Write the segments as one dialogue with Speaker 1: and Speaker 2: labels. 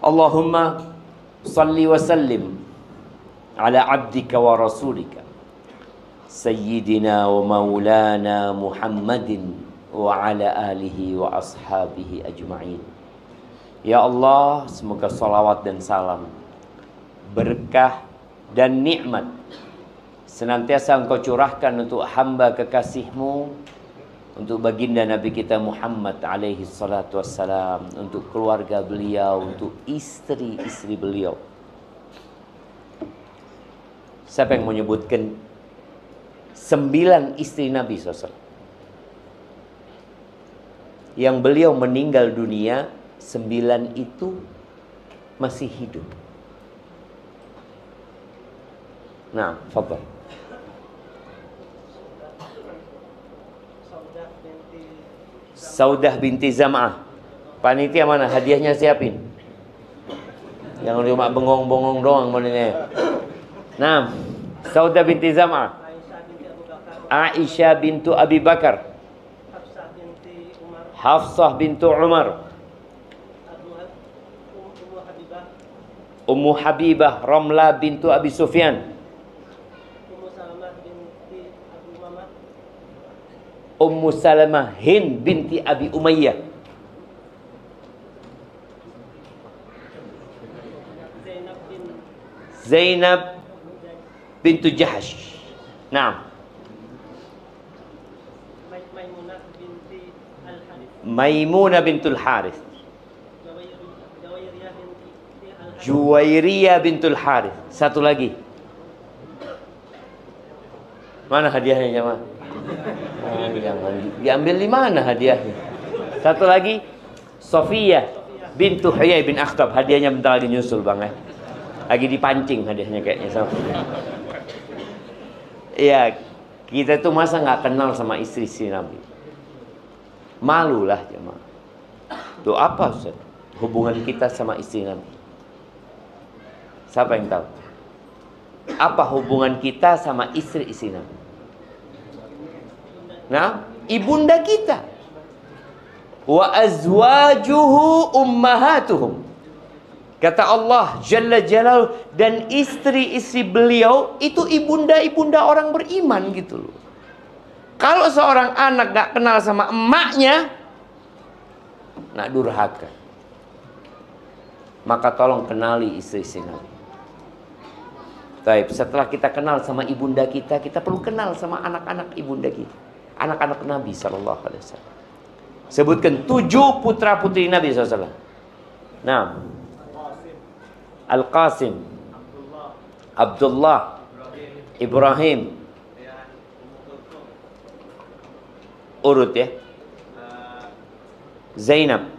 Speaker 1: Allahumma salli wa sallim ala abdika wa rasulika Sayyidina wa maulana Muhammadin wa ala alihi wa ashabihi ajma'in. Ya Allah, semoga salawat dan salam, berkah dan nikmat senantiasa Engkau curahkan untuk hamba kekasih-Mu, untuk baginda Nabi kita Muhammad alaihi salatu wassalam, untuk keluarga beliau, untuk istri-istri beliau. Siapa yang menyebutkan 9 istri Nabi SAW yang beliau meninggal dunia, 9 itu masih hidup? Nah, fadhal. Saudah binti Zam'ah. Panitia mana? Hadiahnya siapin. Yang cuma bengong-bengong doang monenya. Nah, Saudah binti Zam'ah. Aisyah bintu Abi Bakar. Hafsah bintu Umar. Ummu Habibah Ramlah bintu Abi Sufyan. Ummu Salamah Hind binti Abi Umayyah. Zainab bintu Jahash. Nah, Maimunah bintul Harith. Juwairiyah bintul Harith. Satu lagi. Mana hadiahnya jemaah? Jangan diambil di mana hadiahnya? Satu lagi, Sofiyah bintu Huyai bin Akhtab. Hadiahnya bentar lagi nyusul bang ya. Lagi dipancing hadiahnya kayaknya. Iya, kita tuh masa nggak kenal sama istri-istri Nabi? Malulah jemaah. Tuh apa Ustaz hubungan kita sama istri Nabi? Siapa yang tahu? Apa hubungan kita sama istri-istri Nabi? Nah, ibunda kita. Wa azwajuhu ummahatuhum. Kata Allah Jalla Jalal, dan istri-istri beliau itu ibunda-ibunda orang beriman gitu loh. Kalau seorang anak gak kenal sama emaknya, nak durhaka. Maka tolong kenali istri-istri Nabi. Baik, setelah kita kenal sama ibunda kita, kita perlu kenal sama anak-anak ibunda kita, anak-anak Nabi SAW. Sebutkan 7 putra putri Nabi SAW. Nah, Al-Qasim, Abdullah, Ibrahim. Urut ya. Zainab,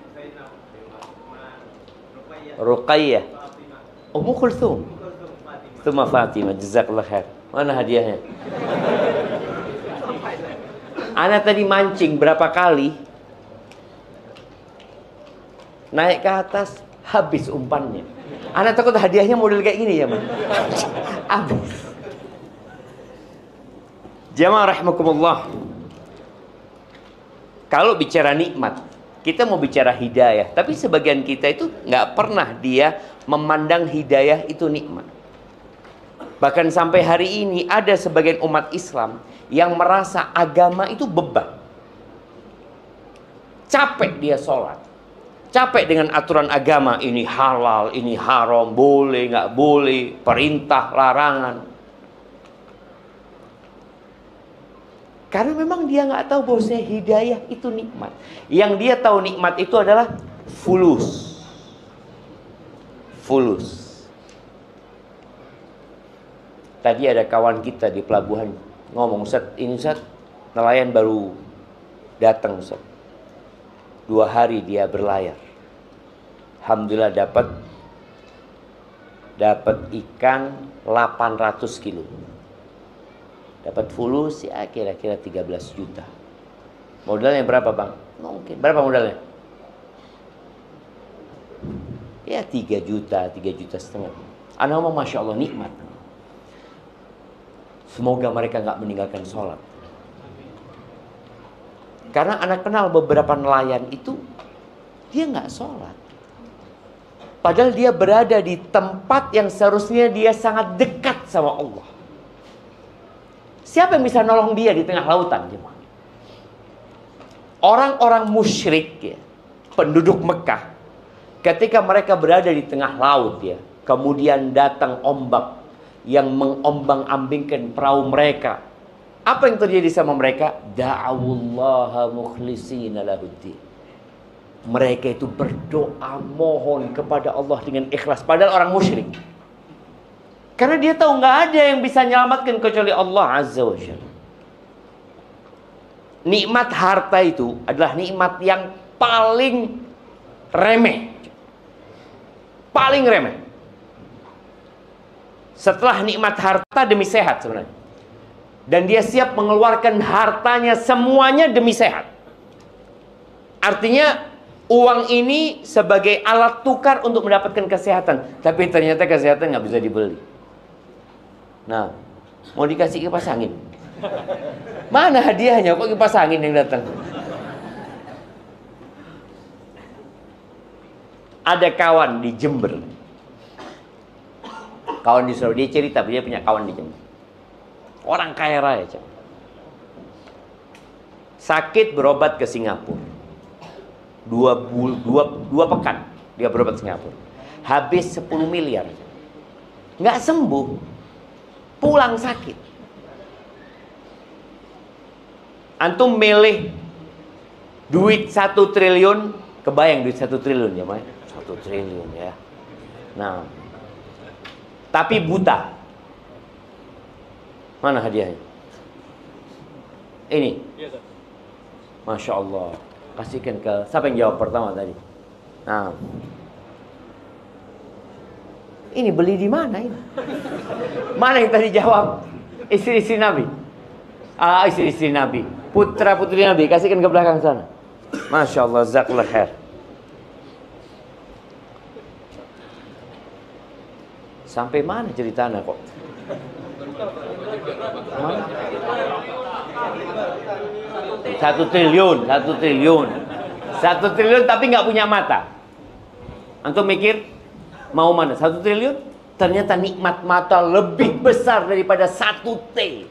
Speaker 1: Ruqayyah, Ummu Kulthum, Tsumma Fatimah. Jazakallah khair. Mana hadiahnya? Ana tadi mancing berapa kali, naik ke atas, habis umpannya. Ana takut hadiahnya model kayak gini ya, Man. Habis. Jamaah rahimakumullah. Kalau bicara nikmat, kita mau bicara hidayah, tapi sebagian kita itu nggak pernah dia memandang hidayah itu nikmat. Bahkan sampai hari ini ada sebagian umat Islam yang merasa agama itu beban. Capek dia sholat, capek dengan aturan agama, ini halal, ini haram, boleh, nggak boleh, perintah, larangan. Karena memang dia nggak tahu bahwa hidayah itu nikmat. Yang dia tahu nikmat itu adalah fulus. Fulus. Tadi ada kawan kita di pelabuhan ngomong, Ustaz, ini Ustaz, nelayan baru datang Ustaz. 2 hari dia berlayar. Alhamdulillah dapat ikan 800 kilo. Dapat fulus ya kira-kira 13 juta. Modalnya berapa bang? Mungkin. Berapa modalnya? Ya 3 juta, 3 juta setengah. Anak ngomong Masya Allah nikmat. Semoga mereka nggak meninggalkan sholat. Karena anak kenal beberapa nelayan itu dia nggak sholat. Padahal dia berada di tempat yang seharusnya dia sangat dekat sama Allah. Siapa yang bisa nolong dia di tengah lautan? Orang-orang musyrik, ya, penduduk Mekah, ketika mereka berada di tengah laut, ya, kemudian datang ombak yang mengombang-ambingkan perahu mereka. Apa yang terjadi sama mereka? Da'awullaha mukhlishina lahuddin. Mereka itu berdoa mohon kepada Allah dengan ikhlas. Padahal orang musyrik. Karena dia tahu nggak ada yang bisa menyelamatkan kecuali Allah Azza wa Jalla. Nikmat harta itu adalah nikmat yang paling remeh. Paling remeh. Setelah nikmat harta demi sehat sebenarnya. Dan dia siap mengeluarkan hartanya semuanya demi sehat. Artinya uang ini sebagai alat tukar untuk mendapatkan kesehatan. Tapi ternyata kesehatan nggak bisa dibeli. Nah, mau dikasih kipas angin. Mana hadiahnya? Kok kipas angin yang datang? Ada kawan di Jember. Kawan di Surabaya, dia cerita, dia punya kawan di Jember. Orang kaya raya. Sakit berobat ke Singapura. Dua pekan dia berobat ke Singapura. Habis 10 miliar. Nggak sembuh. Pulang sakit. Antum milih duit 1 triliun. Kebayang duit 1 triliun ya, Mas? 1 triliun ya. Nah, tapi buta. Mana hadiahnya? Ini. Masya Allah. Kasihkan ke siapa yang jawab pertama tadi? Nah, ini beli di mana ini? Mana yang tadi jawab? Istri-istri Nabi. Istri-istri Nabi. Putra-putri Nabi. Kasihkan ke belakang sana. Masya Allah. Jazakallah khair. Sampai mana ceritanya kok? Mana? 1 triliun, 1 triliun, 1 triliun tapi nggak punya mata. Antum mikir mau mana? 1 triliun? Ternyata nikmat mata lebih besar daripada 1 T.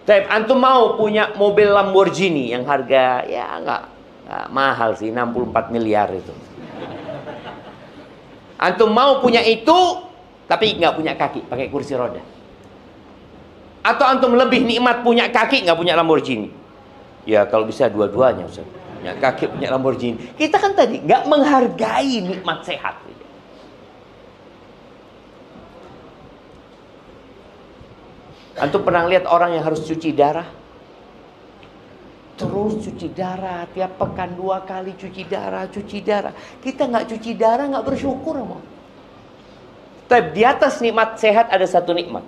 Speaker 1: Tapi antum mau punya mobil Lamborghini yang harga ya nggak mahal sih, 64 miliar itu. Antum mau punya itu tapi nggak punya kaki, pakai kursi roda. Atau antum lebih nikmat punya kaki nggak punya Lamborghini? Ya kalau bisa dua-duanya, Ustaz. Punya kaki, punya Lamborghini. Kita kan tadi nggak menghargai nikmat sehat. Antum pernah lihat orang yang harus cuci darah? Terus cuci darah, tiap pekan 2 kali cuci darah, cuci darah. Kita nggak cuci darah, nggak bersyukur, Mas. Tapi di atas nikmat sehat ada satu nikmat.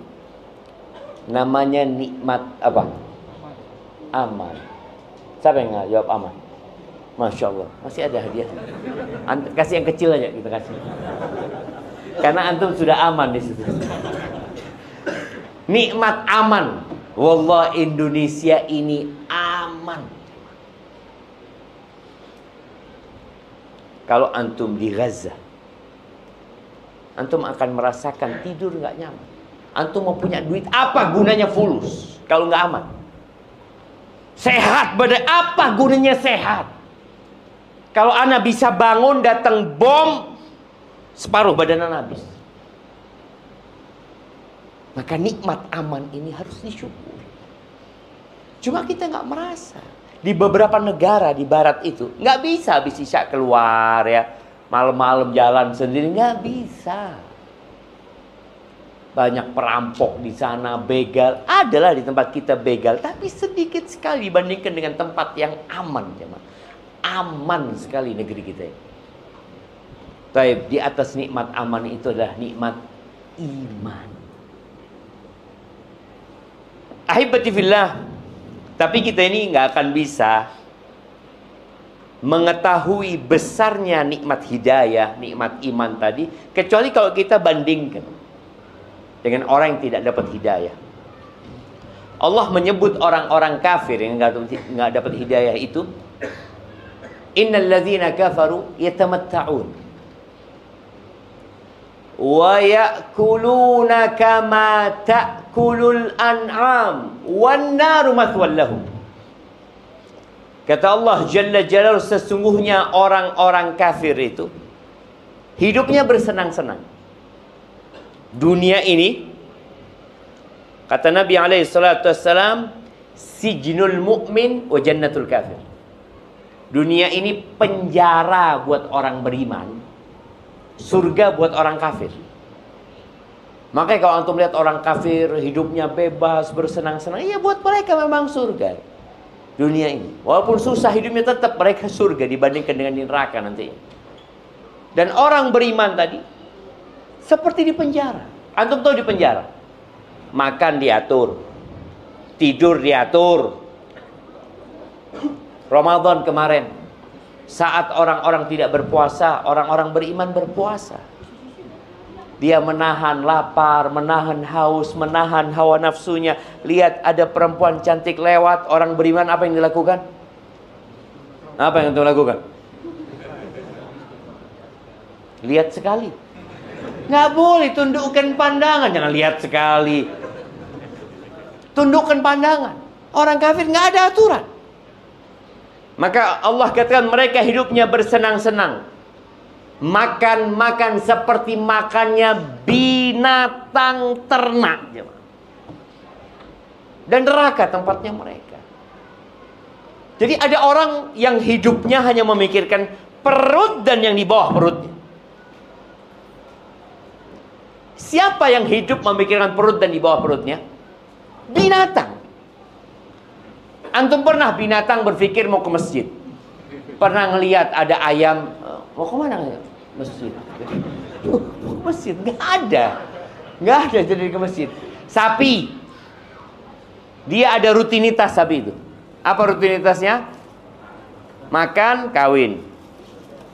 Speaker 1: Namanya nikmat apa? Aman. Siapa yang nggak jawab aman? Masya Allah, masih ada hadiah. Kasih yang kecil aja kita kasih. Karena antum sudah aman di situ. Nikmat aman. Wallah Indonesia ini aman. Kalau antum di Gaza, antum akan merasakan tidur nggak nyaman. Antum mau punya duit, apa gunanya fulus kalau nggak aman? Sehat badan, apa gunanya sehat? Kalau anak bisa bangun datang bom, separuh badan anak habis. Maka nikmat aman ini harus disyukuri. Cuma kita nggak merasa. Di beberapa negara di barat itu nggak bisa habis isya keluar ya, malam-malam jalan sendiri, nggak bisa. Banyak perampok di sana, begal. Adalah di tempat kita begal, tapi sedikit sekali dibandingkan dengan tempat yang aman, teman. Aman sekali negeri kita. Tapi di atas nikmat aman itu adalah nikmat iman. Ahibati fillah. Tapi kita ini nggak akan bisa mengetahui besarnya nikmat hidayah, nikmat iman tadi, kecuali kalau kita bandingkan dengan orang yang tidak dapat hidayah. Allah menyebut orang-orang kafir yang nggak dapat hidayah itu, innal ladzina kafaru yatamatta'un. wa ya'kuluna kama ta'kulul an'am wan naru mathwal lahum. Kata Allah Jalla Jalaluhu, sesungguhnya orang-orang kafir itu hidupnya bersenang-senang. Dunia ini, kata Nabi alaihi salatu wassalam, sijnul mu'min wa jannatul kafir. Dunia ini penjara buat orang beriman, surga buat orang kafir. Makanya kalau antum lihat orang kafir hidupnya bebas, bersenang-senang, ya buat mereka memang surga dunia ini. Walaupun susah hidupnya, tetap mereka surga dibandingkan dengan di neraka nanti. Dan orang beriman tadi seperti di penjara. Antum tahu di penjara, makan diatur, tidur diatur. Ramadan kemarin, saat orang-orang tidak berpuasa, orang-orang beriman berpuasa. Dia menahan lapar, menahan haus, menahan hawa nafsunya. Lihat ada perempuan cantik lewat, orang beriman apa yang dilakukan? Apa yang antum lakukan? Lihat sekali. Nggak boleh tundukkan pandangan, jangan lihat sekali. Tundukkan pandangan. Orang kafir nggak ada aturan. Maka Allah katakan mereka hidupnya bersenang-senang. Makan seperti makannya binatang ternak. Dan neraka tempatnya mereka. Jadi ada orang yang hidupnya hanya memikirkan perut dan yang di bawah perutnya. Siapa yang hidup memikirkan perut dan di bawah perutnya? Binatang. Antum pernah binatang berpikir mau ke masjid? Pernah ngelihat ada ayam, mau kemana? Masjid. Mau ke masjid? Nggak ada. Nggak ada jadi ke masjid. Sapi. Dia ada rutinitas sapi itu. Apa rutinitasnya? Makan, kawin.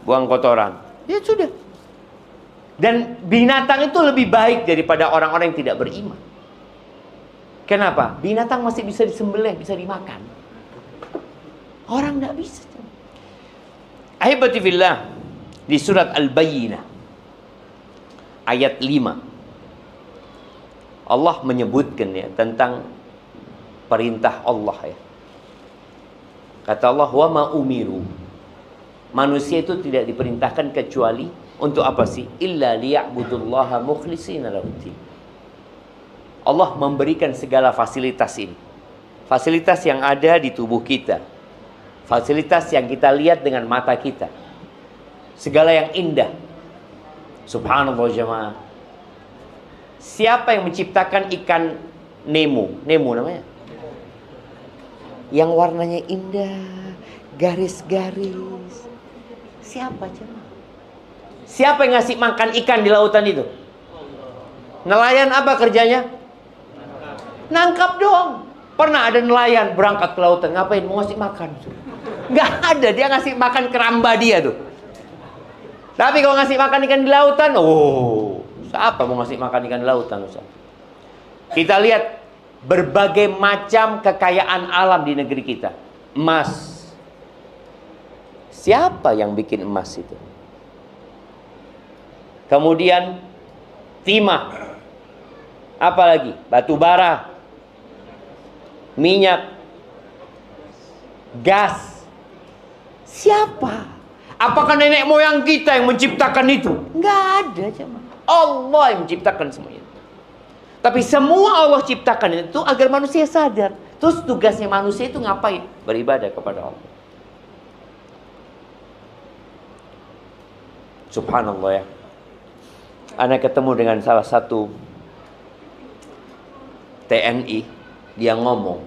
Speaker 1: Buang kotoran. Ya sudah. Dan binatang itu lebih baik daripada orang-orang yang tidak beriman. Kenapa? Binatang masih bisa disembelih, bisa dimakan. Orang tidak bisa. Ahibati fillah, di surat Al-Bayyinah ayat 5 Allah menyebutkan ya tentang perintah Allah ya. Kata Allah, wa ma umiru. Manusia itu tidak diperintahkan kecuali untuk apa sih? Illa liya'budullaha mukhlishina lahuddin. Allah memberikan segala fasilitas ini. Fasilitas yang ada di tubuh kita. Fasilitas yang kita lihat dengan mata kita. Segala yang indah. Subhanallah jemaah. Siapa yang menciptakan ikan Nemo? Nemo namanya. Yang warnanya indah, garis-garis. Siapa jemaah? Siapa yang ngasih makan ikan di lautan itu? Nelayan apa kerjanya? Nangkap doang. Pernah ada nelayan berangkat ke lautan, ngapain? Mau ngasih makan. Nggak ada, dia ngasih makan keramba dia tuh. Tapi kalau ngasih makan ikan di lautan, oh, siapa mau ngasih makan ikan di lautan? Ustaz? Kita lihat berbagai macam kekayaan alam di negeri kita. Emas. Siapa yang bikin emas itu? Kemudian timah. Apalagi? Batu bara. Minyak, gas. Siapa? Apakah nenek moyang kita yang menciptakan itu? Enggak ada, jemaah. Allah yang menciptakan semuanya. Tapi semua Allah ciptakan itu agar manusia sadar. Terus tugasnya manusia itu ngapain? Beribadah kepada Allah. Subhanallah ya. Ana ketemu dengan salah satu TNI. Dia ngomong,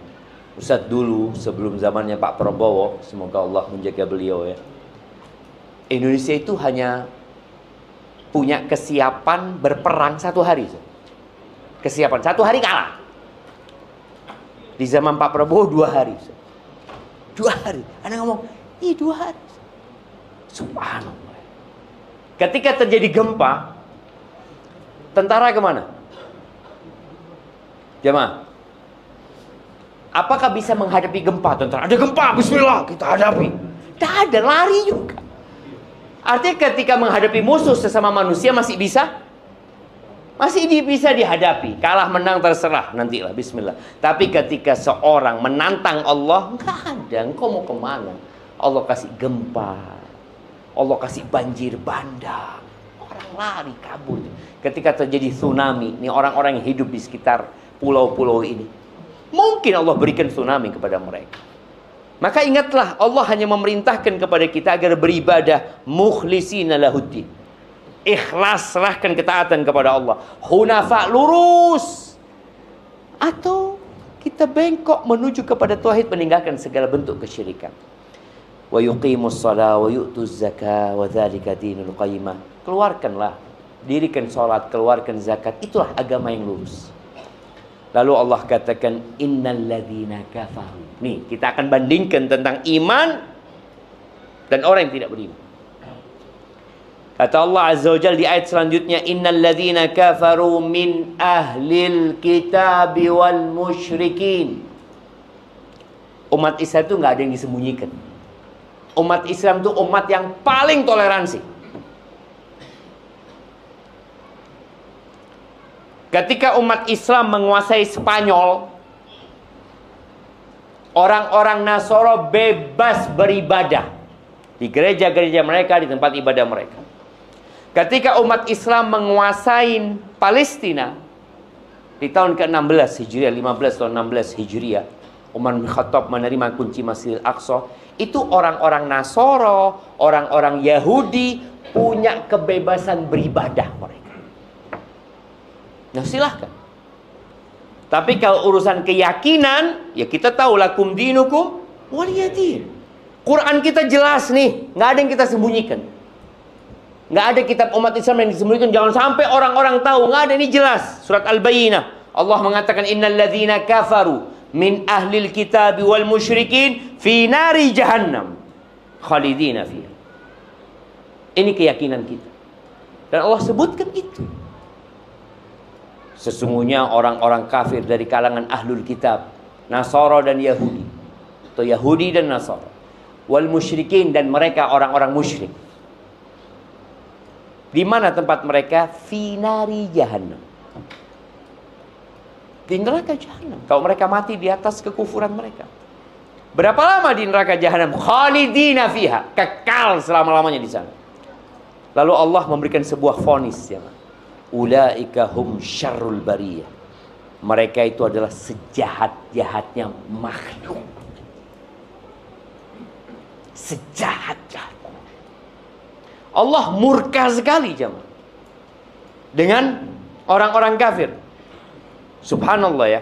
Speaker 1: Ustadz dulu sebelum zamannya Pak Prabowo, semoga Allah menjaga beliau ya, Indonesia itu hanya punya kesiapan berperang 1 hari. Kesiapan 1 hari kalah. Di zaman Pak Prabowo 2 hari. 2 hari. Anda ngomong, 2 hari. Subhanallah. Ketika terjadi gempa, tentara kemana? Jemaah, apakah bisa menghadapi gempa tentara? Ada gempa, bismillah, kita hadapi. Tidak ada, lari juga. Artinya ketika menghadapi musuh sesama manusia masih bisa Masih bisa dihadapi. Kalah menang terserah, nantilah, bismillah. Tapi ketika seorang menantang Allah, nggak ada, engkau mau kemana? Allah kasih gempa, Allah kasih banjir bandang, orang lari kabur. Ketika terjadi tsunami, ini orang-orang yang hidup di sekitar pulau-pulau ini, mungkin Allah berikan tsunami kepada mereka. Maka ingatlah, Allah hanya memerintahkan kepada kita agar beribadah mukhlisina lahuddin. Ikhlas, serahkan ketaatan kepada Allah. Hunafa, lurus. Atau kita bengkok menuju kepada tauhid, meninggalkan segala bentuk kesyirikan. Wa yuqimus shalah wa yu'tuz zakah wa dzalika dinul qayyimah. Keluarkanlah, dirikan salat, keluarkan zakat, itulah agama yang lurus. Lalu Allah katakan innal ladzina kafaru. Nih, kita akan bandingkan tentang iman dan orang yang tidak beriman. Kata Allah Azza wa Jalla di ayat selanjutnya, innal ladzina kafaru min ahlil kitabi wal musyrikin. Umat Islam itu nggak ada yang disembunyikan. Umat Islam itu umat yang paling toleransi. Ketika umat Islam menguasai Spanyol, orang-orang Nasoro bebas beribadah di gereja-gereja mereka, di tempat ibadah mereka. Ketika umat Islam menguasai Palestina di tahun ke-16 Hijriah, 15 tahun 16 Hijriah, Umar bin Khattab menerima kunci Masjidil Aqsa. Itu orang-orang Nasoro, orang-orang Yahudi punya kebebasan beribadah mereka. Nah, silahkan. Tapi kalau urusan keyakinan, ya kita tahu lakum dinukum waliyadin. Quran kita jelas nih, nggak ada yang kita sembunyikan. Nggak ada kitab umat Islam yang disembunyikan. Jangan sampai orang-orang tahu. Nggak ada, ini jelas. Surat Al-Bayyinah, Allah mengatakan innal ladzina kafaru min ahlil kitabi wal musyrikin fi nari jahannam khalidina fiha. Ini keyakinan kita. Dan Allah sebutkan itu. Sesungguhnya orang-orang kafir dari kalangan ahlul kitab, Nasara dan Yahudi, atau Yahudi dan Nasara, wal musyrikin, dan mereka orang-orang musyrik. Di mana tempat mereka? Finari jahannam. Di neraka jahannam. Kalau mereka mati di atas kekufuran mereka. Berapa lama di neraka jahannam? Khalidina fiha, kekal selama-lamanya di sana. Lalu Allah memberikan sebuah vonis, ya. Ulaika hum syarrul bariyah. Mereka itu adalah sejahat-jahatnya makhluk. Sejahat-jahat. Allah murka sekali, jemaah, dengan orang-orang kafir. Subhanallah, ya.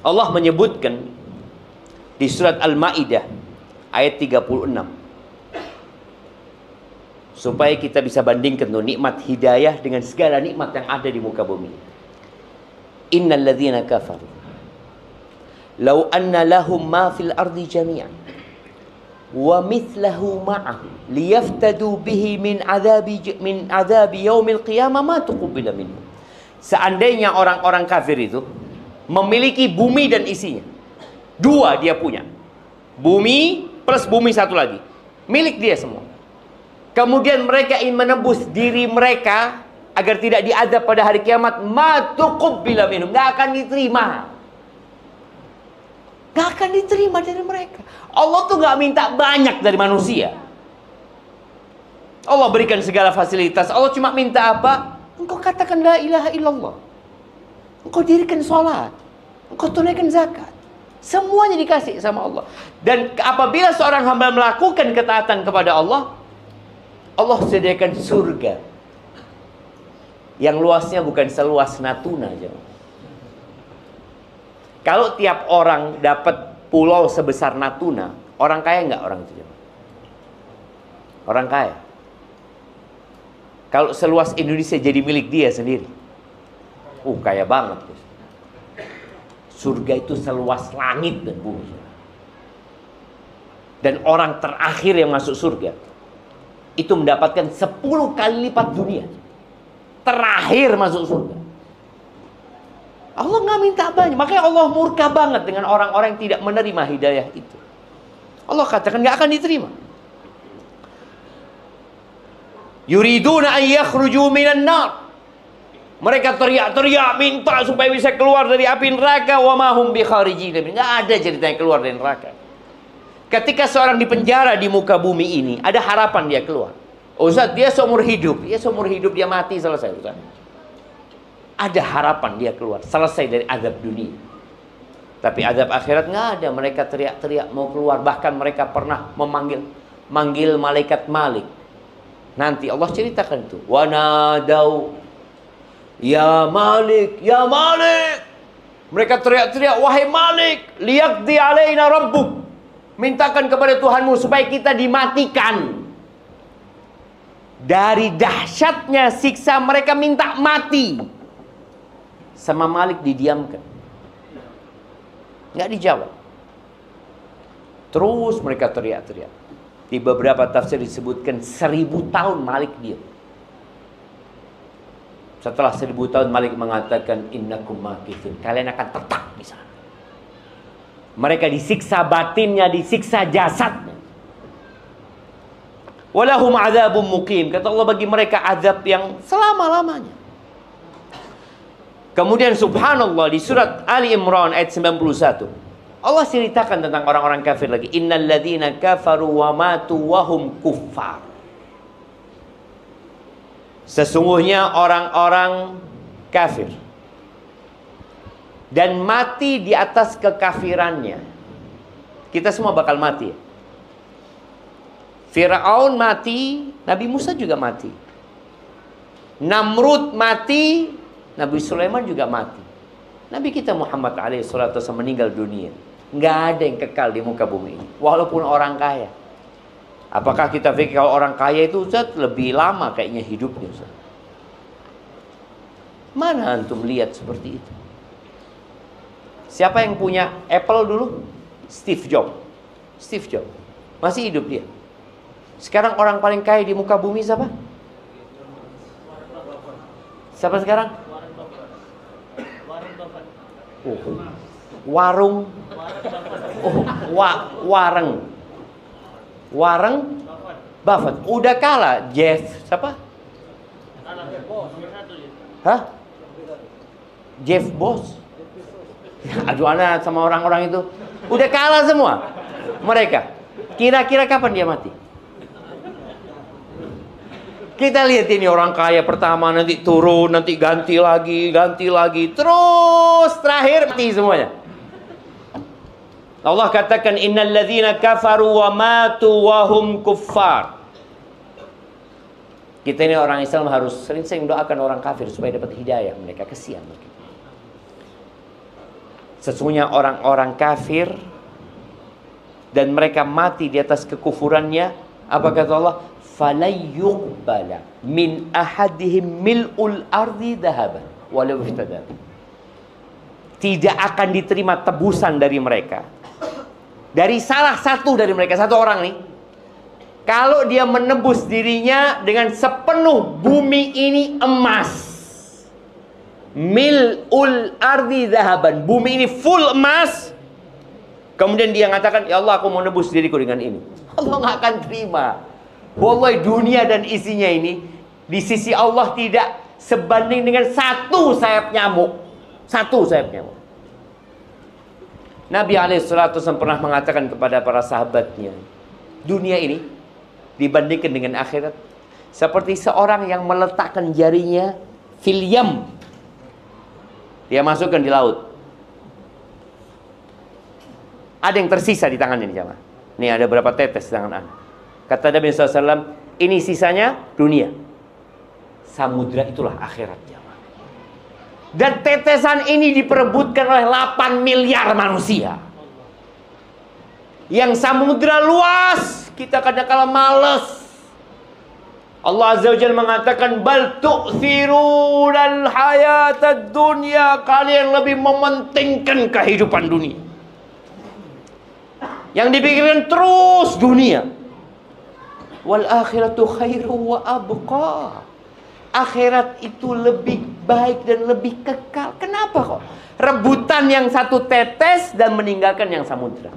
Speaker 1: Allah menyebutkan di surat Al-Maidah ayat 36, supaya kita bisa bandingkan tuh nikmat hidayah dengan segala nikmat yang ada di muka bumi. Innal ladzina kafaru law anna lahum ma fil ardi jami'an wa mithlahu ma'ahu liyaftadu bihi min adzabi yaumil qiyamah ma tuqbila minhu. Seandainya orang-orang kafir itu memiliki bumi dan isinya, dua dia punya, bumi plus bumi satu lagi, milik dia semua. Kemudian mereka ingin menembus diri mereka agar tidak diazab pada hari kiamat, ma tuqbila minhum, nggak akan diterima. Nggak akan diterima dari mereka. Allah tuh nggak minta banyak dari manusia. Allah berikan segala fasilitas. Allah cuma minta apa? Engkau katakan la ilaha illallah. Engkau dirikan sholat. Engkau tunaikan zakat. Semuanya dikasih sama Allah. Dan apabila seorang hamba melakukan ketaatan kepada Allah, Allah sediakan surga yang luasnya bukan seluas Natuna aja. Kalau tiap orang dapat pulau sebesar Natuna, orang kaya nggak orang itu? Orang kaya. Kalau seluas Indonesia jadi milik dia sendiri, kaya banget. Surga itu seluas langit dan bumi. Dan orang terakhir yang masuk surga itu mendapatkan 10 kali lipat dunia. Terakhir masuk surga. Allah nggak minta banyak. Makanya Allah murka banget dengan orang-orang yang tidak menerima hidayah itu. Allah katakan nggak akan diterima. Yuriduna an yakhruju minan nar Mereka teriak-teriak minta supaya bisa keluar dari api neraka. Wa ma hum bikharijin. Enggak ada ceritanya keluar dari neraka. Ketika seorang dipenjara di muka bumi ini, ada harapan dia keluar. Ustaz, dia seumur hidup. Ya seumur hidup dia mati, selesai Ustaz. Ada harapan dia keluar, selesai dari azab dunia. Tapi azab akhirat nggak ada. Mereka teriak-teriak mau keluar. Bahkan mereka pernah manggil malaikat Malik. Nanti Allah ceritakan itu. Wa nadau ya Malik, ya Malik. Mereka teriak-teriak, wahai Malik, liyaqdi alaina rabbuk. Mintakan kepada Tuhanmu supaya kita dimatikan. Dari dahsyatnya siksa mereka minta mati. Sama Malik didiamkan. Nggak dijawab. Terus mereka teriak-teriak. Di beberapa tafsir disebutkan 1000 tahun Malik diam. Setelah 1000 tahun Malik mengatakan innakum makithun. Kalian akan tetap di sana. Mereka disiksa batinnya, disiksa jasadnya. Walahum adzabun muqim. Kata Allah, bagi mereka azab yang selama-lamanya. Kemudian subhanallah di surat Ali Imran ayat 91. Allah ceritakan tentang orang-orang kafir lagi. Innal ladzina kafaru wa matu wa hum kuffar. Sesungguhnya orang-orang kafir dan mati di atas kekafirannya. Kita semua bakal mati. Firaun mati, Nabi Musa juga mati. Namrud mati, Nabi Sulaiman juga mati. Nabi kita Muhammad alaihissalatu wassalam meninggal dunia. Nggak ada yang kekal di muka bumi ini, walaupun orang kaya. Apakah kita pikir kalau orang kaya itu Ustaz lebih lama kayaknya hidupnya Ustaz? Mana antum lihat seperti itu? Siapa yang punya Apple dulu? Steve Jobs. Steve Jobs masih hidup dia. Sekarang orang paling kaya di muka bumi siapa? Siapa sekarang? Oh, warung. Oh, Warren Buffett. Udah kalah Jeff siapa? Hah? Jeff Bezos. Aduh, anak sama orang-orang itu udah kalah semua mereka. Kira-kira kapan dia mati? Kita lihat ini orang kaya pertama, nanti turun, nanti ganti lagi, terus terakhir mati semuanya. Allah katakan innal ladzina kafaru wa matu wa hum kuffar. Kita ini orang Islam harus sering-sering doakan orang kafir supaya dapat hidayah. Mereka kesian. Sesungguhnya orang-orang kafir dan mereka mati di atas kekufurannya, apa kata Allah? Falayyuqbala min ahadihim mil'ul ardi dhahaban walau iftada. Tidak akan diterima tebusan dari mereka. Dari salah satu dari mereka, satu orang nih, kalau dia menebus dirinya dengan sepenuh bumi ini emas. Mil'ul ardi dhahaban. Bumi ini full emas. Kemudian dia mengatakan, ya Allah, aku mau nebus diriku dengan ini. Allah nggak akan terima. Wallahi, dunia dan isinya ini di sisi Allah tidak sebanding dengan satu sayap nyamuk. Satu sayap nyamuk. Nabi alaihissalatu pernah mengatakan kepada para sahabatnya, dunia ini dibandingkan dengan akhirat seperti seorang yang meletakkan jarinya fil yam. Dia masukkan di laut. Ada yang tersisa di tangannya nih jamaah. Nih ada berapa tetes di tangan Anda. Kata Nabi SAW, ini sisanya dunia. Samudra itulah akhirat jamaah. Dan tetesan ini diperebutkan oleh 8 miliar manusia. Yang samudra luas, kita kadang-kala malas. Allah Azza wa Jalla mengatakan, bal tu'thirunal hayatad dunya. Kalian lebih mementingkan kehidupan dunia. Yang dipikirkan terus dunia. Wal akhiratu khairu wa abqa. Akhirat itu lebih baik dan lebih kekal. Kenapa kok? Rebutan yang satu tetes dan meninggalkan yang samudra.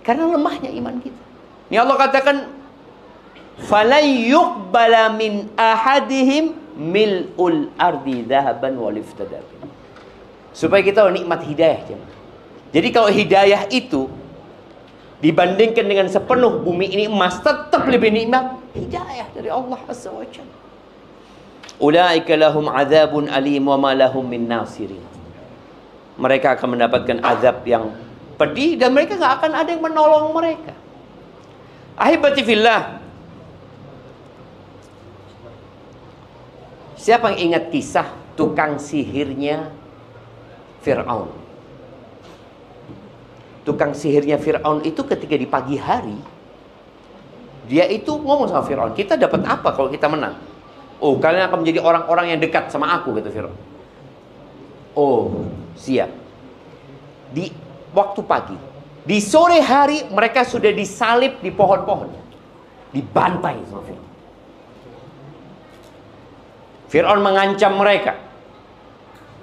Speaker 1: Karena lemahnya iman kita. Ini Allah katakan, falai yuqbala min ahadihim mil'ul ardi dhahaban wal iftada. Supaya kita tahu nikmat hidayah. Jadi kalau hidayah itu dibandingkan dengan sepenuh bumi ini emas, tetap lebih nikmat hidayah dari Allah Azza wa Jalla. Ulaika lahum adzabun alim wa ma lahum min nasirin. Mereka akan mendapatkan azab yang pedih dan mereka nggak akan ada yang menolong mereka. Ahibati fillah. Siapa yang ingat kisah tukang sihirnya Fir'aun? Tukang sihirnya Fir'aun itu ketika di pagi hari, dia itu ngomong sama Fir'aun, kita dapat apa kalau kita menang? Oh, kalian akan menjadi orang-orang yang dekat sama aku, kata Fir'aun. Oh, siap. Di waktu pagi, di sore hari mereka sudah disalib di pohon-pohon, dibantai sama Fir'aun. Fir'aun mengancam mereka.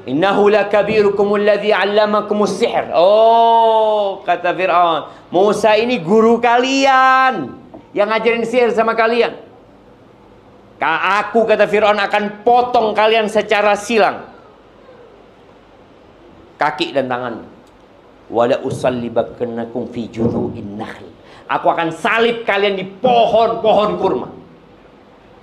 Speaker 1: Innahu lakabirukumul ladzi 'allamakumus sihr. Oh, kata Fir'aun, Musa ini guru kalian yang ngajarin sihir sama kalian. Aku, kata Fir'aun, akan potong kalian secara silang, kaki dan tangan. Wala usallibakannakum fi judhu'in nakhl. Aku akan salib kalian di pohon-pohon kurma.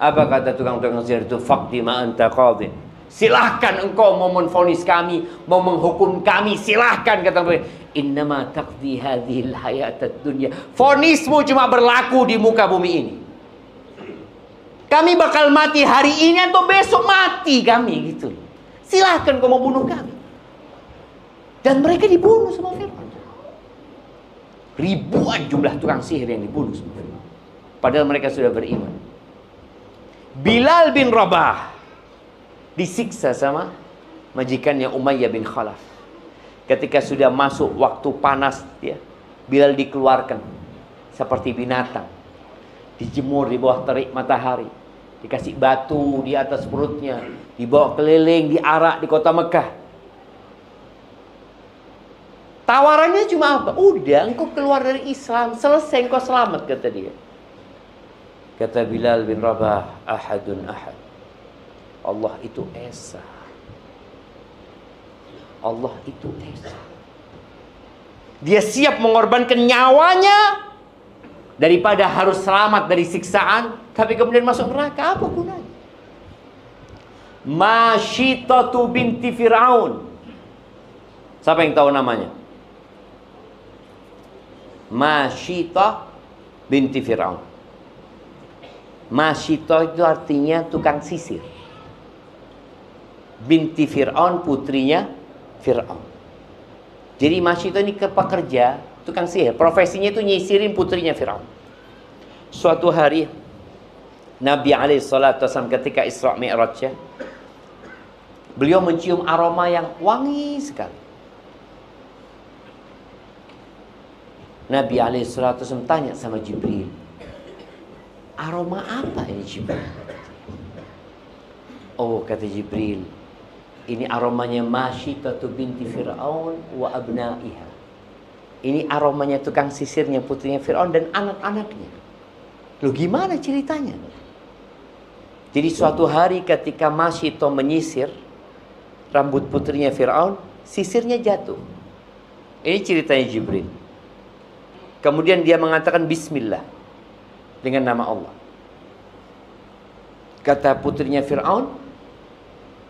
Speaker 1: Apa kata tukang-tukang sihir itu? Faqdi ma anta qadhi. Silahkan engkau mau menvonis kami, mau menghukum kami, silahkan, kata mereka. Innama taqdi hadhil hayatad dunya. Vonismu cuma berlaku di muka bumi ini. Kami bakal mati hari ini atau besok mati kami, gitu. Silahkan kau mau bunuh kami. Dan mereka dibunuh sama Fir'aun. Ribuan jumlah tukang sihir yang dibunuh sama Fir'aun. Padahal mereka sudah beriman. Bilal bin Rabah disiksa sama majikannya Umayyah bin Khalaf. Ketika sudah masuk waktu panas, ya, Bilal dikeluarkan seperti binatang, dijemur di bawah terik matahari, dikasih batu di atas perutnya, dibawa keliling, diarak di kota Mekah. Tawarannya cuma apa? Udah, engkau keluar dari Islam, selesai, engkau selamat, kata dia. Kata Bilal bin Rabah, ahadun ahad. Allah itu esa. Allah itu esa. Dia siap mengorbankan nyawanya daripada harus selamat dari siksaan, tapi kemudian masuk neraka. Apa gunanya? Masyitatu binti Fir'aun. Siapa yang tahu namanya? Masyitah binti Fir'aun. Masyitah itu artinya tukang sisir. Binti Fir'aun, putrinya Fir'aun. Jadi Masyitah ini pekerja, tukang sihir. Profesinya itu nyisirin putrinya Fir'aun. Suatu hari Nabi SAW ketika Isra Mi'rajnya, beliau mencium aroma yang wangi sekali. Nabi SAW tanya sama Jibril, aroma apa ini Jibril? Oh, kata Jibril, ini aromanya Masyitatu binti Fir'aun wa abna'iha. Ini aromanya tukang sisirnya putrinya Fir'aun dan anak-anaknya. Loh, gimana ceritanya? Jadi suatu hari ketika Masyitah menyisir rambut putrinya Fir'aun, sisirnya jatuh. Ini ceritanya Jibril. Kemudian dia mengatakan Bismillah dengan nama Allah. Kata putrinya Fir'aun,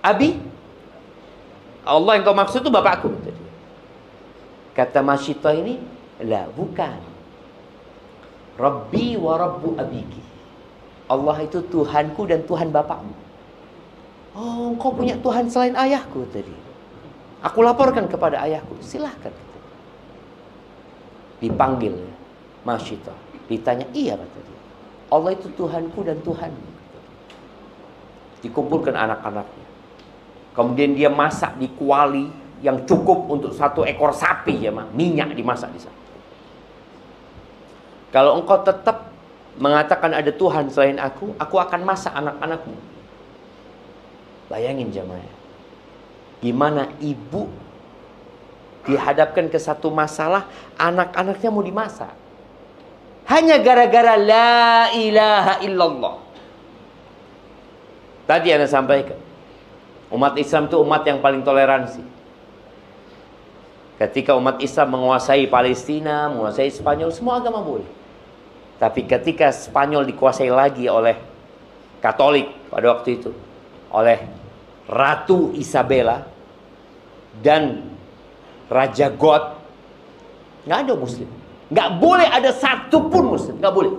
Speaker 1: Abi, Allah yang kau maksud itu bapakku. Kata Masyitah ini, lah, bukan. Rabbi wa Rabbu abiki. Allah itu Tuhanku dan Tuhan bapakmu. Oh, engkau punya Tuhan selain ayahku tadi. Aku laporkan kepada ayahku. Silahkan. Dipanggil Masyitah. Ditanya, iya, kata dia. Allah itu Tuhanku dan Tuhanmu. Dikumpulkan anak-anaknya. Kemudian dia masak di kuali yang cukup untuk 1 ekor sapi, ya, minyak dimasak di sana. Kalau engkau tetap mengatakan ada Tuhan selain aku akan masak anak-anakmu. Bayangin jamaah, gimana ibu dihadapkan ke satu masalah, anak-anaknya mau dimasak hanya gara-gara la ilaha illallah. Tadi Anda sampaikan, umat Islam itu umat yang paling toleransi. Ketika umat Islam menguasai Palestina, menguasai Spanyol, semua agama boleh. Tapi ketika Spanyol dikuasai lagi oleh Katolik pada waktu itu, oleh Ratu Isabella dan Raja God, nggak ada Muslim. Nggak boleh ada satupun Muslim, nggak boleh.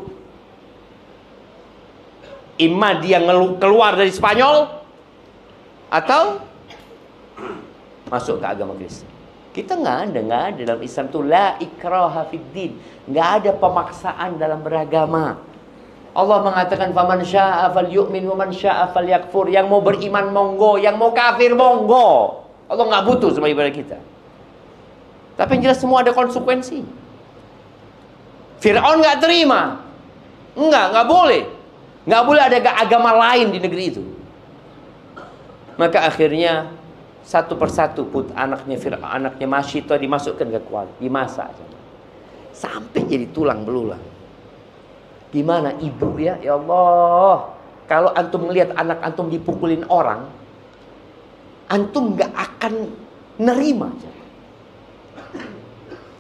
Speaker 1: Imma dia keluar dari Spanyol atau masuk ke agama Kristen. Kita nggak ada dalam Islam itu la ikraha fiddin, nggak ada pemaksaan dalam beragama. Allah mengatakan faman syaa'a falyu'min wa man syaa'a falyakfur. Yang mau beriman monggo, yang mau kafir monggo. Allah nggak butuh sama ibadah kita. Tapi yang jelas semua ada konsekuensi. Fir'aun nggak terima, nggak boleh, nggak boleh ada agama lain di negeri itu. Maka akhirnya satu persatu anaknya Fir'aun, anaknya Masyitah dimasukkan ke kuali, dimasak sampai jadi tulang belulang. Gimana ibu ya? Ya Allah, kalau antum melihat anak antum dipukulin orang, antum nggak akan nerima.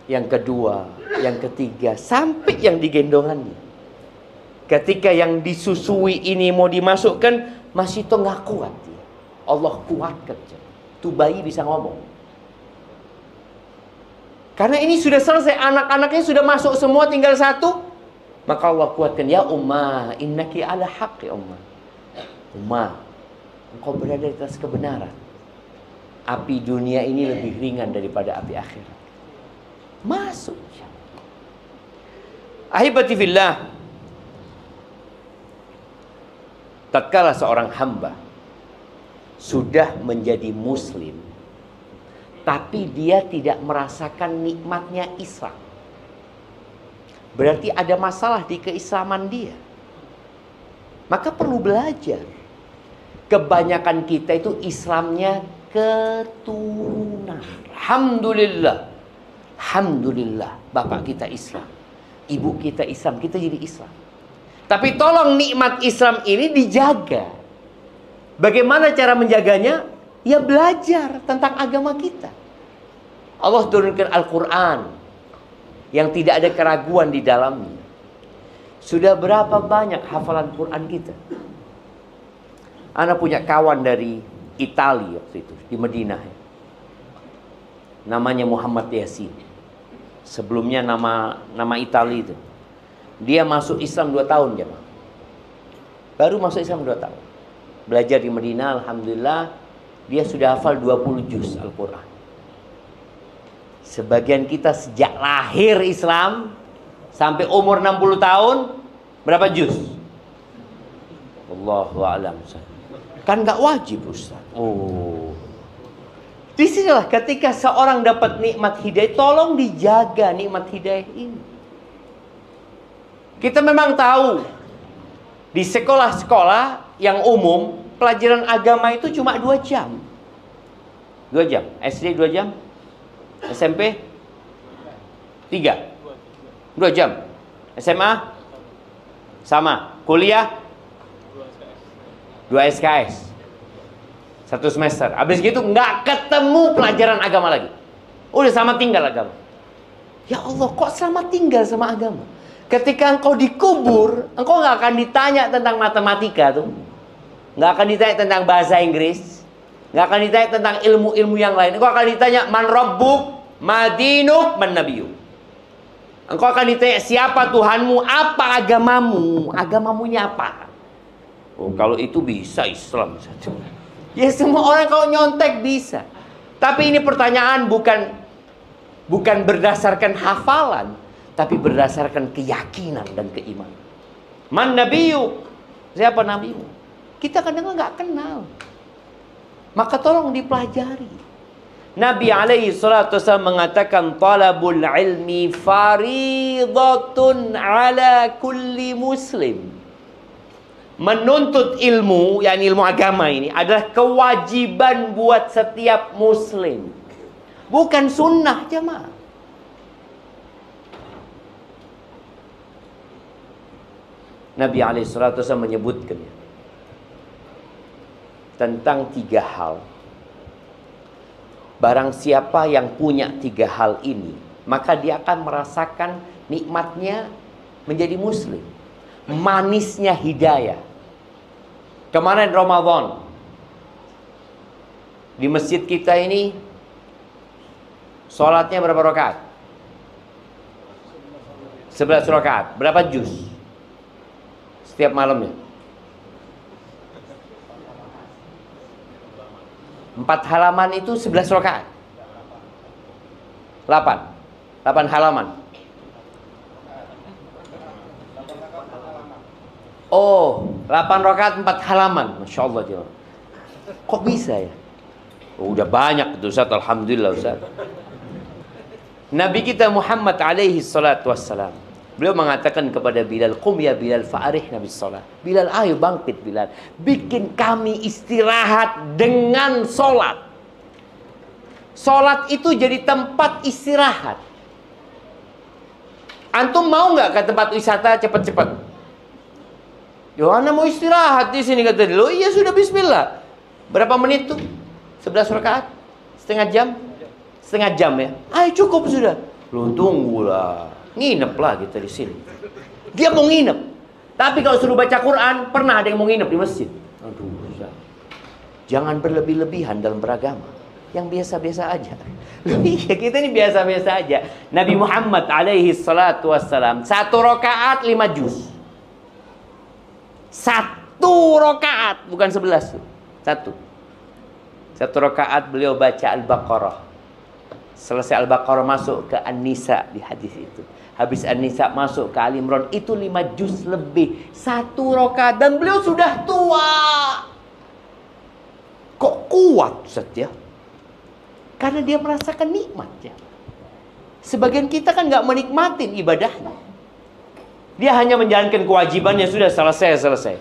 Speaker 1: Yang kedua, yang ketiga, sampai yang digendongannya. Ketika yang disusui ini mau dimasukkan, Masyitah nggak kuat. Allah kuatkan. Tuh bayi bisa ngomong. Karena ini sudah selesai, anak-anaknya sudah masuk semua, tinggal satu. Maka Allah kuatkan, ya Ummah, innaki ala haqq ya Ummah. Ummah, engkau berada di atas kebenaran. Api dunia ini lebih ringan daripada api akhirat. Masuk. Ahibati fillah, tatkala seorang hamba sudah menjadi muslim, tapi dia tidak merasakan nikmatnya Islam, berarti ada masalah di keislaman dia. Maka perlu belajar. Kebanyakan kita itu Islamnya keturunan. Alhamdulillah, alhamdulillah, bapak kita Islam, ibu kita Islam, kita jadi Islam. Tapi tolong nikmat Islam ini dijaga. Bagaimana cara menjaganya? Ya belajar tentang agama kita. Allah turunkan Al-Quran yang tidak ada keraguan di dalamnya. Sudah berapa banyak hafalan Quran kita? Ana punya kawan dari Italia waktu itu, di Madinah. Namanya Muhammad Yasin. Sebelumnya nama Italia itu. Dia masuk Islam 2 tahun jemaah. Baru masuk Islam 2 tahun. Belajar di Madinah, alhamdulillah, dia sudah hafal 20 juz Al-Quran. Sebagian kita sejak lahir Islam sampai umur 60 tahun, berapa juz? Allahu a'lam. Kan nggak wajib Ustaz. Oh. Disinilah ketika seorang dapat nikmat hidayah, tolong dijaga nikmat hidayah ini. Kita memang tahu di sekolah-sekolah yang umum pelajaran agama itu cuma 2 jam. 2 jam. SD 2 jam. SMP 3. 2 jam. SMA sama. Kuliah 2 SKS. 1 semester. Habis gitu nggak ketemu pelajaran agama lagi. Udah sama tinggal agama. Ya Allah, kok selamat tinggal sama agama? Ketika engkau dikubur, engkau nggak akan ditanya tentang matematika tuh, nggak akan ditanya tentang bahasa Inggris, nggak akan ditanya tentang ilmu-ilmu yang lain. Engkau akan ditanya man rabbuk, madinuk, man nabiyuk. Engkau akan ditanya siapa Tuhanmu, apa agamamu, agamamunya apa. Oh, kalau itu bisa Islam saja. Ya semua orang kalau nyontek bisa. Tapi ini pertanyaan bukan berdasarkan hafalan, tapi berdasarkan keyakinan dan keimanan. Man nabiyuk, siapa nabimu? Kita kadang nggak kenal. Maka tolong dipelajari. Nabi alaihi salatu wasallam mengatakan talabul ilmi faridatun ala kulli muslim. Menuntut ilmu, yakni ilmu agama ini adalah kewajiban buat setiap muslim. Bukan sunnah jemaah. Nabi alaihi salatu wasallam menyebutkan, tentang 3 hal. Barang siapa yang punya 3 hal ini, maka dia akan merasakan nikmatnya menjadi muslim, manisnya hidayah. Kemarin Ramadan, di masjid kita ini sholatnya berapa rakaat? 11 rakaat. Berapa juz setiap malamnya? 4 halaman itu 11 rakaat. 8 halaman. Oh, 8 rakaat 4 halaman. Masya Allah dia. Kok bisa ya? Oh, udah banyak itu Ustaz. Alhamdulillah Ustaz. Nabi kita Muhammad alaihi salatu wassalam, beliau mengatakan kepada Bilal, "Qum ya Bilal fa'arihna bis salat." Bilal, ayo bangkit Bilal, bikin kami istirahat dengan solat. Solat itu jadi tempat istirahat. Antum mau nggak ke tempat wisata cepat-cepat? Yohana mau istirahat di sini kata dia. Oh iya sudah bismillah. Berapa menit tuh? 11 rakaat? Setengah jam? Setengah jam ya? Ayo cukup sudah. Lu tunggulah. Nginep lah kita di sini. Dia mau nginep. Tapi kalau suruh baca Quran, pernah ada yang mau nginep di masjid? Aduh, jangan berlebih-lebihan dalam beragama. Yang biasa-biasa aja. Iya, kita ini biasa-biasa aja. Nabi Muhammad alaihi salatu wassalam 1 rakaat 5 juz. 1 rakaat, bukan 11. 1 rakaat beliau baca Al-Baqarah. Selesai Al-Baqarah masuk ke An-Nisa di hadis itu. Habis An-Nisa masuk ke Ali Imran. Itu 5 juz lebih. 1 rakaat. Dan beliau sudah tua. Kok kuat Ustaz ya? Karena dia merasakan nikmatnya. Sebagian kita kan nggak menikmatin ibadahnya. Dia hanya menjalankan kewajibannya, sudah selesai.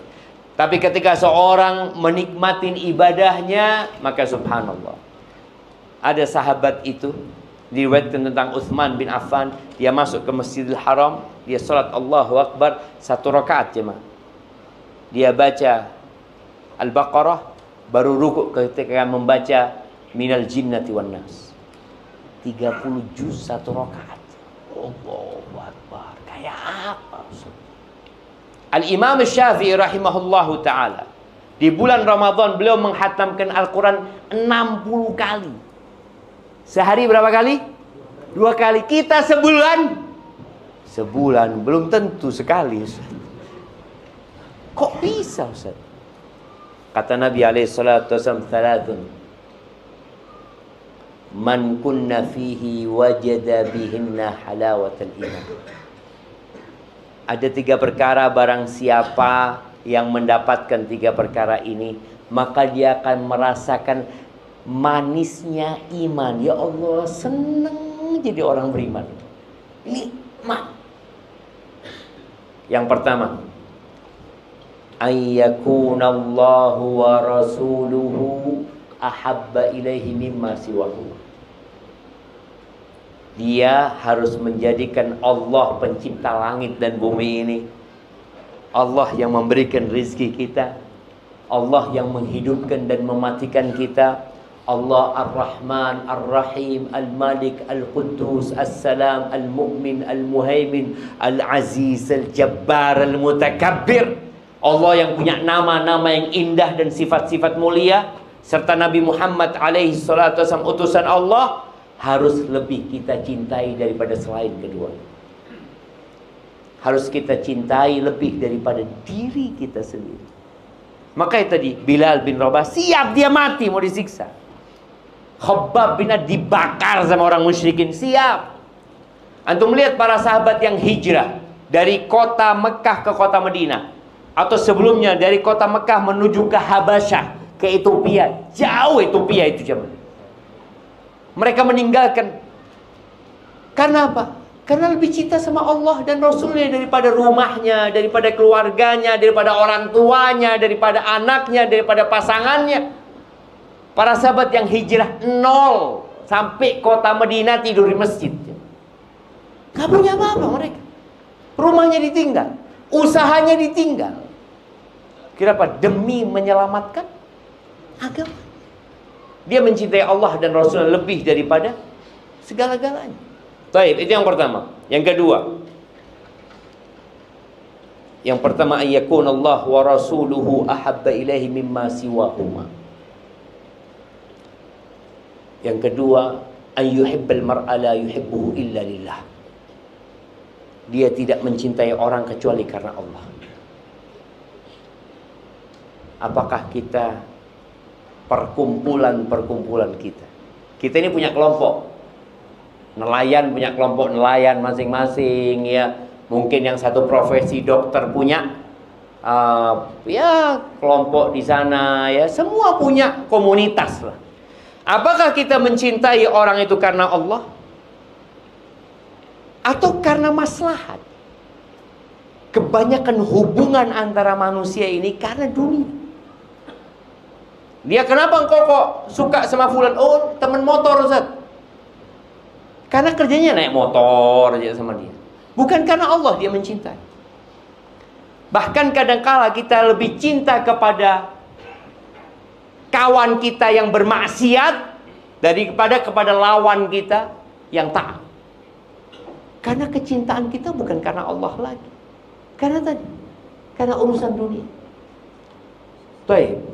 Speaker 1: Tapi ketika seorang menikmatin ibadahnya, maka subhanallah. Ada sahabat itu, diriwayatkan tentang Utsman bin Affan, dia masuk ke Masjidil Haram, dia salat Allahu Akbar 1 rakaat jemaah. Dia baca Al-Baqarah, baru rukuk ketika membaca Minal Jinnati wan Nas. 30 juz 1 rakaat. Allahu Akbar. Kayak apa? Al-Imam Syafi'i rahimahullahu ta'ala, di bulan Ramadan beliau menghatamkan Al-Quran 60 kali. Sehari berapa kali? 2 kali. Kita sebulan? Sebulan belum tentu sekali Ustaz. Kok bisa Ustaz? Kata Nabi alaihissalam, "Thalathun man kunna fihi wajada bihinna halawatal iman." Ada 3 perkara, barang siapa yang mendapatkan 3 perkara ini, maka dia akan merasakan manisnya iman. Ya Allah, senang jadi orang beriman. Nikmat. Yang pertama, ayyakunallahu wa rasuluhu ahabba ilaihi mimma siwahu. Dia harus menjadikan Allah pencipta langit dan bumi ini, Allah yang memberikan rezeki kita, Allah yang menghidupkan dan mematikan kita, Allah Ar-Rahman, Ar-Rahim, Al-Malik, Al-Quddus, As-Salam, Al-Mu'min, Al-Muhaimin, Al-Aziz, Al-Jabbar, Al-Mutakabbir. Allah yang punya nama-nama yang indah dan sifat-sifat mulia, serta Nabi Muhammad alaihi salatu wasallam utusan Allah, harus lebih kita cintai daripada selain kedua. Harus kita cintai lebih daripada diri kita sendiri. Makanya tadi Bilal bin Rabah siap dia mati mau disiksa. Khabbab bin Ad dibakar sama orang musyrikin, siap. Antum lihat para sahabat yang hijrah dari kota Mekah ke kota Madinah, atau sebelumnya dari kota Mekah menuju ke Habasyah, ke Ethiopia. Jauh Ethiopia itu zaman. Mereka meninggalkan. Karena apa? Karena lebih cinta sama Allah dan Rasulnya daripada rumahnya, daripada keluarganya, daripada orang tuanya, daripada anaknya, daripada pasangannya. Para sahabat yang hijrah 0 sampai kota Madinah tidur di masjid. Gak punya apa-apa mereka. Rumahnya ditinggal, usahanya ditinggal. Kira apa? Demi menyelamatkan Agama. Dia mencintai Allah dan Rasulullah lebih daripada segala-galanya. Baik, itu yang pertama. Yang kedua, ayyakun Allah wa rasuluhu ahabba ilaihi mimma siwahuma. Yang kedua, ayyuhibbal mar'a la yuhibbuhu illa lillah. Dia tidak mencintai orang kecuali karena Allah. Apakah kita, perkumpulan kita ini punya kelompok nelayan, punya kelompok nelayan masing-masing, ya. Mungkin yang satu profesi dokter punya ya kelompok di sana, ya. Semua punya komunitas lah. Apakah kita mencintai orang itu karena Allah atau karena maslahat? Kebanyakan hubungan antara manusia ini karena dunia. Dia, kenapa engkau kok suka sama fulan? Oh, teman motor, Ustaz. Karena kerjanya naik motor aja sama dia. Bukan karena Allah dia mencintai. Bahkan kadangkala kita lebih cinta kepada kawan kita yang bermaksiat daripada kepada lawan kita yang taat. Karena kecintaan kita bukan karena Allah lagi. Karena urusan dunia. Baik.